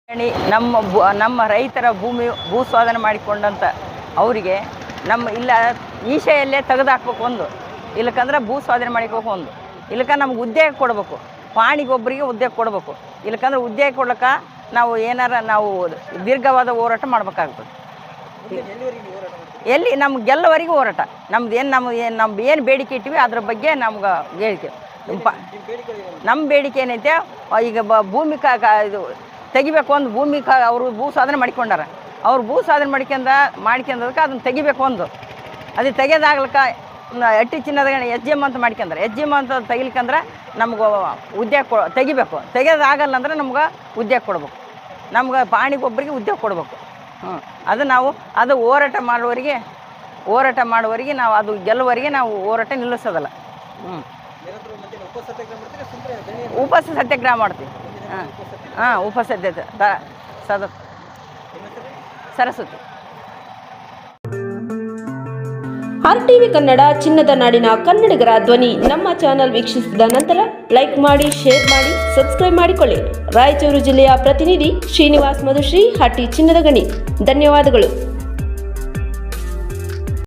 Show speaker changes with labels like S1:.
S1: ನಮ್ಮ ರೈತರ ಭೂ ಸ್ವಾಧೀನ ಮಾಡಿಕೊಂಡಂಥ ಅವರಿಗೆ ಇಲ್ಲ ಈಶೆಯಲ್ಲೇ ತೆಗೆದುಹಾಕ್ಬೇಕು ಒಂದು, ಇಲ್ಲಕಂದ್ರೆ ಭೂ ಸ್ವಾಧೀನ ಮಾಡಿಕೋಬೇಕು ಒಂದು, ಇಲ್ಲಕ ನಮ್ಗೆ ಉದ್ಯೋಗ ಕೊಡಬೇಕು, ಪಾಣಿಗೊಬ್ಬರಿಗೆ ಉದ್ಯೋಗ ಕೊಡಬೇಕು, ಇಲ್ಲಕಂದ್ರೆ ಉದ್ಯೋಗ ಕೊಡ್ಲಿಕ್ಕೆ ನಾವು ನಾವು ದೀರ್ಘವಾದ ಹೋರಾಟ ಮಾಡಬೇಕಾಗ್ತದೆ. ಎಲ್ಲಿ ನಮ್ಗೆ ಗೆಲ್ಲವರೆಗೂ ಹೋರಾಟ ನಮ್ದು ನಮ್ದು ಏನು ಬೇಡಿಕೆ ಇಟ್ಟಿವಿ ಅದ್ರ ಬಗ್ಗೆ ನಮ್ಗೆ ಹೇಳಿಕೆ. ನಮ್ಮ ಬೇಡಿಕೆ ಏನೈತೆ, ಈಗ ಭೂಮಿ ಇದು ತೆಗಿಬೇಕು, ಒಂದು ಭೂಮಿ ಅವರು ಭೂ ಸಾಧನೆ ಮಾಡಿಕೊಂಡಾರ, ಅವ್ರು ಭೂ ಸಾಧನೆ ಮಾಡ್ಕೊಂಡದಕ್ಕೆ ಅದನ್ನು ತೆಗಿಬೇಕು ಒಂದು, ಅದು ತೆಗೆದಾಗ್ಲಿಕ್ಕೆ ಅಟ್ಟಿ ಚಿನ್ನದ ಎಸ್ ಜಿ ಎಮ್ ಅಂತ ಮಾಡ್ಕೊಂಡ್ರೆ, ಎಸ್ ಜಿ ಎಮ್ ಅಂತ ತೆಗಿಲಿಕ್ಕಂದ್ರೆ ನಮ್ಗೆ ಉದ್ಯೋಗ ತೆಗಿಬೇಕು, ತೆಗೆದಾಗಲ್ಲ ಅಂದ್ರೆ ನಮ್ಗೆ ಉದ್ಯೋಗ ಕೊಡ್ಬೇಕು, ನಮ್ಗೆ ಪಾಣಿಗೊಬ್ಬರಿಗೆ ಉದ್ಯೋಗ ಕೊಡಬೇಕು. ಅದು ಹೋರಾಟ ಮಾಡುವವರೆಗೆ ನಾವು ಅದು ಗೆಲ್ಲುವವರೆಗೆ ನಾವು ಹೋರಾಟ ನಿಲ್ಲಿಸೋದಲ್ಲ. ಉಪ ಸತ್ಯಾಗ್ರಹ ಮಾಡ್ತೀವಿ. ಉಪ ಸರಸ್ವತಿ.
S2: RTV ಕನ್ನಡ ಚಿನ್ನದ ನಾಡಿನ ಕನ್ನಡಿಗರ ಧ್ವನಿ. ನಮ್ಮ ಚಾನೆಲ್ ವೀಕ್ಷಿಸಿದ ನಂತರ ಲೈಕ್ ಮಾಡಿ, ಶೇರ್ ಮಾಡಿ, ಸಬ್ಸ್ಕ್ರೈಬ್ ಮಾಡಿಕೊಳ್ಳಿ. ರಾಯಚೂರು ಜಿಲ್ಲೆಯ ಪ್ರತಿನಿಧಿ ಶ್ರೀನಿವಾಸ್ ಮಧುಶ್ರೀ, ಹಟ್ಟಿ ಚಿನ್ನದ ಗಣಿ. ಧನ್ಯವಾದಗಳು.